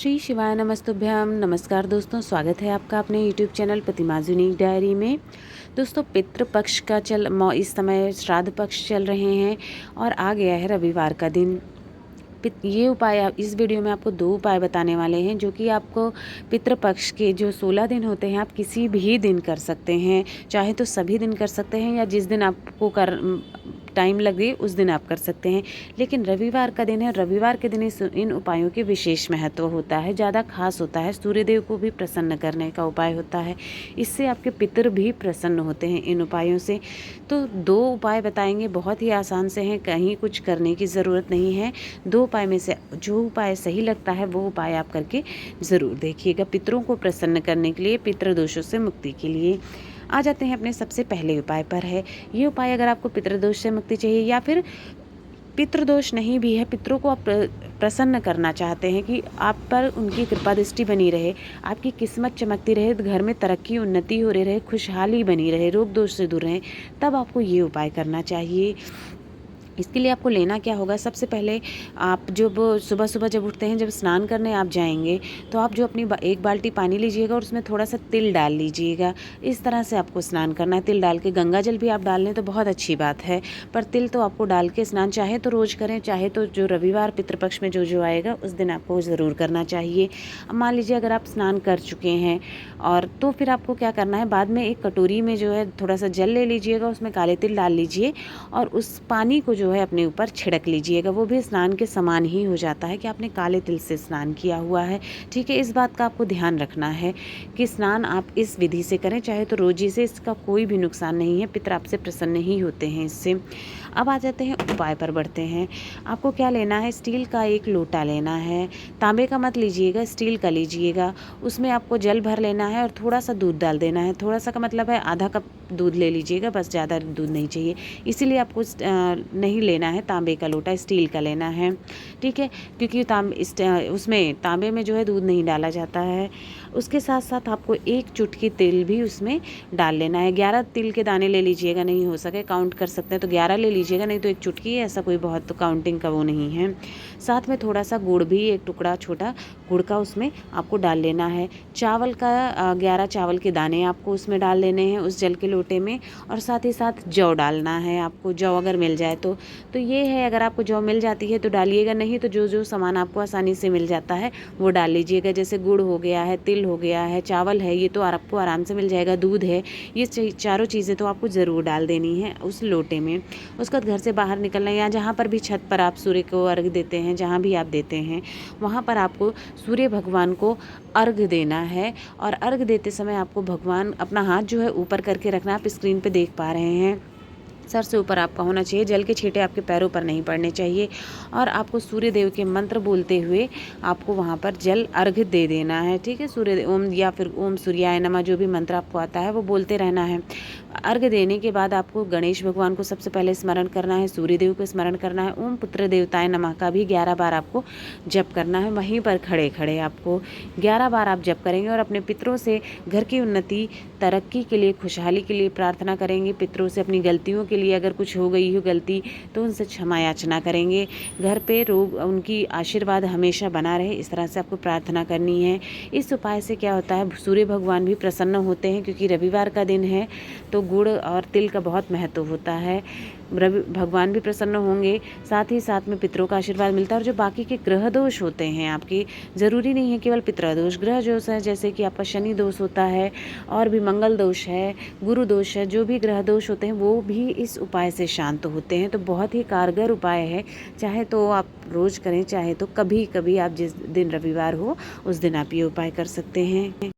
श्री शिवाय नमस्तुभ्यम। नमस्कार दोस्तों, स्वागत है आपका अपने यूट्यूब चैनल प्रतिमाज़ यूनिक डायरी में। दोस्तों, पितृपक्ष का इस समय श्राद्ध पक्ष चल रहे हैं और आ गया है रविवार का दिन। ये उपाय इस वीडियो में आपको 2 उपाय बताने वाले हैं जो कि आपको पितृपक्ष के जो 16 दिन होते हैं आप किसी भी दिन कर सकते हैं। चाहे तो सभी दिन कर सकते हैं या जिस दिन आपको टाइम लगे उस दिन आप कर सकते हैं, लेकिन रविवार का दिन है। रविवार के दिन इन उपायों के विशेष महत्व होता है, ज़्यादा खास होता है। सूर्यदेव को भी प्रसन्न करने का उपाय होता है, इससे आपके पितर भी प्रसन्न होते हैं इन उपायों से। तो 2 उपाय बताएंगे, बहुत ही आसान से हैं, कहीं कुछ करने की ज़रूरत नहीं है। 2 उपाय में से जो उपाय सही लगता है वो उपाय आप करके ज़रूर देखिएगा, पितरों को प्रसन्न करने के लिए, पितृदोषों से मुक्ति के लिए। आ जाते हैं अपने सबसे पहले उपाय पर है। ये उपाय अगर आपको पितृदोष से मुक्ति चाहिए या फिर पितृदोष नहीं भी है, पितरों को आप प्रसन्न करना चाहते हैं कि आप पर उनकी कृपा दृष्टि बनी रहे, आपकी किस्मत चमकती रहे, घर में तरक्की उन्नति हो रही रहे, खुशहाली बनी रहे, रोग दोष से दूर रहें, तब आपको ये उपाय करना चाहिए। इसके लिए आपको लेना क्या होगा, सबसे पहले आप जब सुबह सुबह जब उठते हैं, जब स्नान करने आप जाएंगे तो आप जो अपनी एक बाल्टी पानी लीजिएगा और उसमें थोड़ा सा तिल डाल लीजिएगा। इस तरह से आपको स्नान करना है। तिल डाल के, गंगा जल भी आप डाल लें तो बहुत अच्छी बात है, पर तिल तो आपको डाल के स्नान चाहे तो रोज़ करें, चाहे तो जो रविवार पितृपक्ष में जो आएगा उस दिन आपको ज़रूर करना चाहिए। अब मान लीजिए अगर आप स्नान कर चुके हैं और तो फिर आपको क्या करना है, बाद में एक कटोरी में जो है थोड़ा सा जल ले लीजिएगा, उसमें काले तिल डाल लीजिए और उस पानी को जो है अपने ऊपर छिड़क लीजिएगा। वो भी स्नान के समान ही हो जाता है कि आपने काले तिल से स्नान किया हुआ है। ठीक है, इस बात का आपको ध्यान रखना है कि स्नान आप इस विधि से करें, चाहे तो रोजी से, इसका कोई भी नुकसान नहीं है, पितर आपसे प्रसन्न ही होते हैं इससे। अब आ जाते हैं उपाय पर बढ़ते हैं। आपको क्या लेना है, स्टील का एक लोटा लेना है, तांबे का मत लीजिएगा, स्टील का लीजिएगा। उसमें आपको जल भर लेना है और थोड़ा सा दूध डाल देना है। थोड़ा सा का मतलब है आधा कप दूध ले लीजिएगा, बस, ज़्यादा दूध नहीं चाहिए। इसीलिए आपको नहीं लेना है तांबे का लोटा, स्टील का लेना है। ठीक है, क्योंकि उसमें तांबे में जो है दूध नहीं डाला जाता है। उसके साथ साथ आपको एक चुटकी तिल भी उसमें डाल लेना है। 11 तिल के दाने ले लीजिएगा, नहीं हो सके काउंट कर सकते हैं तो 11 ले लीजिएगा, नहीं तो एक चुटकी है, ऐसा कोई बहुत तो काउंटिंग का वो नहीं है। साथ में थोड़ा सा गुड़ भी, एक टुकड़ा छोटा गुड़ का उसमें आपको डाल लेना है। चावल का 11 चावल के दाने आपको उसमें डाल लेने हैं उस जल के लोटे में, और साथ ही साथ जौ डालना है आपको, जौ अगर मिल जाए तो ये है, अगर आपको जौ मिल जाती है तो डालिएगा, नहीं तो जो जो सामान आपको आसानी से मिल जाता है वो डाल लीजिएगा। जैसे गुड़ हो गया है, तिल हो गया है, चावल है, ये तो आपको आराम से मिल जाएगा, दूध है, ये चारों चीज़ें तो आपको ज़रूर डाल देनी है उस लोटे में। उसके बाद घर से बाहर निकलना है, या जहाँ पर भी छत पर आप सूर्य को अर्घ देते हैं, जहाँ भी आप देते हैं वहाँ पर आपको सूर्य भगवान को अर्घ देना है। और अर्घ देते समय आपको भगवान अपना हाथ जो है ऊपर करके रखना। आप स्क्रीन पे देख पा रहे हैं, सर से ऊपर आपका होना चाहिए, जल के छींटे आपके पैरों पर नहीं पड़ने चाहिए। और आपको सूर्य देव के मंत्र बोलते हुए आपको वहाँ पर जल अर्घ दे देना है। ठीक है, सूर्य ओम या फिर ओम सूर्याय नमः, जो भी मंत्र आपको आता है वो बोलते रहना है। अर्घ देने के बाद आपको गणेश भगवान को सबसे पहले स्मरण करना है, सूर्य देव को स्मरण करना है, ओम पुत्र देवताय नमः का भी 11 बार आपको जप करना है। वहीं पर खड़े खड़े आपको 11 बार आप जप करेंगे और अपने पितरों से घर की उन्नति, तरक्की के लिए, खुशहाली के लिए प्रार्थना करेंगे। पितरों से अपनी गलतियों के लिए, अगर कुछ हो गई हो गलती तो उनसे क्षमा याचना करेंगे। घर पे रोग, उनकी आशीर्वाद हमेशा बना रहे, इस तरह से आपको प्रार्थना करनी है। इस उपाय से क्या होता है, सूर्य भगवान भी प्रसन्न होते हैं, क्योंकि रविवार का दिन है तो गुड़ और तिल का बहुत महत्व होता है। रवि भगवान भी प्रसन्न होंगे, साथ ही साथ में पितरों का आशीर्वाद मिलता है। और जो बाकी के ग्रह दोष होते हैं आपके, ज़रूरी नहीं है केवल पितृदोष, ग्रह दोष है, जैसे कि आपका शनि दोष होता है, और भी मंगल दोष है, गुरु दोष है, जो भी ग्रह दोष होते हैं वो भी इस उपाय से शांत होते हैं। तो बहुत ही कारगर उपाय है, चाहे तो आप रोज़ करें, चाहे तो कभी कभी आप जिस दिन रविवार हो उस दिन आप ये उपाय कर सकते हैं।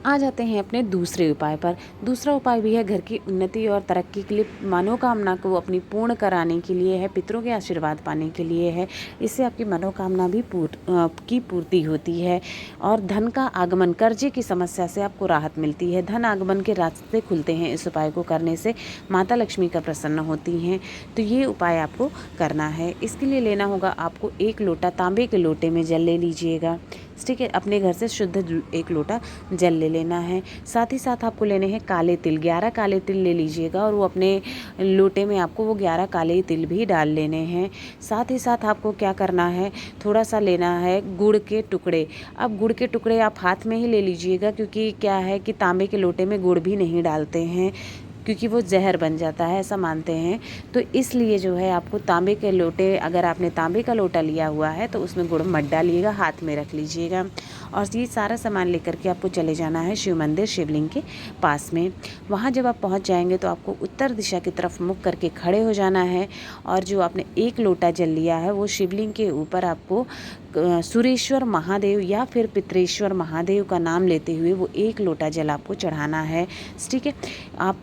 आ जाते हैं अपने दूसरे उपाय पर। दूसरा उपाय भी है घर की उन्नति और तरक्की के लिए, मनोकामना को अपनी पूर्ण कराने के लिए है, पितरों के आशीर्वाद पाने के लिए है। इससे आपकी मनोकामना भी पूर्ति होती है और धन का आगमन, कर्जे की समस्या से आपको राहत मिलती है, धन आगमन के रास्ते खुलते हैं। इस उपाय को करने से माता लक्ष्मी का प्रसन्न होती हैं। तो ये उपाय आपको करना है। इसके लिए लेना होगा आपको एक लोटा तांबे के लोटे में जल ले लीजिएगा। ठीक है। अपने घर से शुद्ध 1 लोटा जल ले लेना है। साथ ही साथ आपको लेने हैं काले तिल, 11 काले तिल ले लीजिएगा और वो अपने लोटे में आपको वो 11 काले तिल भी डाल लेने हैं। साथ ही साथ आपको क्या करना है, थोड़ा सा लेना है गुड़ के टुकड़े। अब गुड़ के टुकड़े आप हाथ में ही ले लीजिएगा, क्योंकि क्या है कि तांबे के लोटे में गुड़ भी नहीं डालते हैं, क्योंकि वो जहर बन जाता है, ऐसा मानते हैं। तो इसलिए जो है आपको तांबे के लोटे, अगर आपने तांबे का लोटा लिया हुआ है तो उसमें गुड़ मत डालिएगा, हाथ में रख लीजिएगा। और ये सारा सामान लेकर के आपको चले जाना है शिव मंदिर, शिवलिंग के पास में। वहाँ जब आप पहुँच जाएंगे तो आपको उत्तर दिशा की तरफ मुख करके खड़े हो जाना है और जो आपने 1 लोटा जल लिया है वो शिवलिंग के ऊपर आपको सुरेश्वर महादेव या फिर पितरेश्वर महादेव का नाम लेते हुए वो 1 लोटा जल आपको चढ़ाना है। ठीक है। आप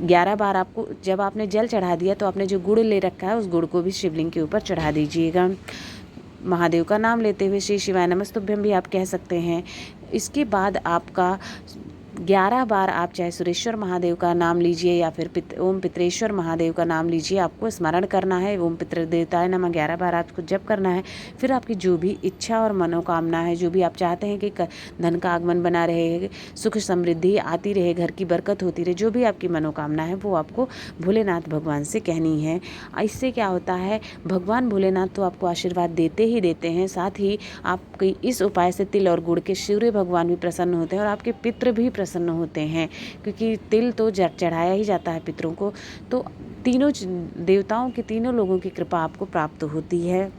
11 बार आपको, जब आपने जल चढ़ा दिया तो आपने जो गुड़ ले रखा है उस गुड़ को भी शिवलिंग के ऊपर चढ़ा दीजिएगा। महादेव का नाम लेते हुए श्री शिवाय नमस्तुभ्यम भी आप कह सकते हैं। इसके बाद आपका 11 बार आप चाहे सुरेश्वर महादेव का नाम लीजिए या फिर ओम पितरेश्वर महादेव का नाम लीजिए, आपको स्मरण करना है। ओम पितृ देवताय नमः 11 बार आपको जप करना है। फिर आपकी जो भी इच्छा और मनोकामना है, जो भी आप चाहते हैं कि धन का आगमन बना रहे, सुख समृद्धि आती रहे, घर की बरकत होती रहे, जो भी आपकी मनोकामना है वो आपको भोलेनाथ भगवान से कहनी है। इससे क्या होता है, भगवान भोलेनाथ तो आपको आशीर्वाद देते ही देते हैं, साथ ही आपकी इस उपाय से तिल और गुड़ के सूर्य भगवान भी प्रसन्न होते हैं और आपके पितृ भी प्रसन्न होते हैं, क्योंकि तिल तो चढ़ाया ही जाता है पितरों को। तो तीनों देवताओं की, तीनों लोगों की कृपा आपको प्राप्त होती है।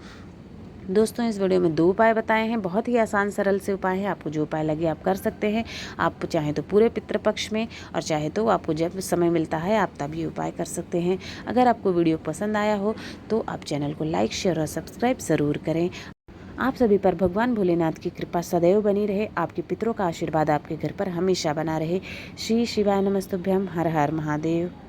दोस्तों, इस वीडियो में 2 उपाय बताए हैं, बहुत ही आसान सरल से उपाय है। आपको जो उपाय लगे आप कर सकते हैं। आप चाहें तो पूरे पितृपक्ष में और चाहे तो आपको जब समय मिलता है आप तब ये उपाय कर सकते हैं। अगर आपको वीडियो पसंद आया हो तो आप चैनल को लाइक, शेयर और सब्सक्राइब ज़रूर करें। आप सभी पर भगवान भोलेनाथ की कृपा सदैव बनी रहे, आपके पितरों का आशीर्वाद आपके घर पर हमेशा बना रहे। श्री शिवाय नमस्तुभ्यम। हर हर महादेव।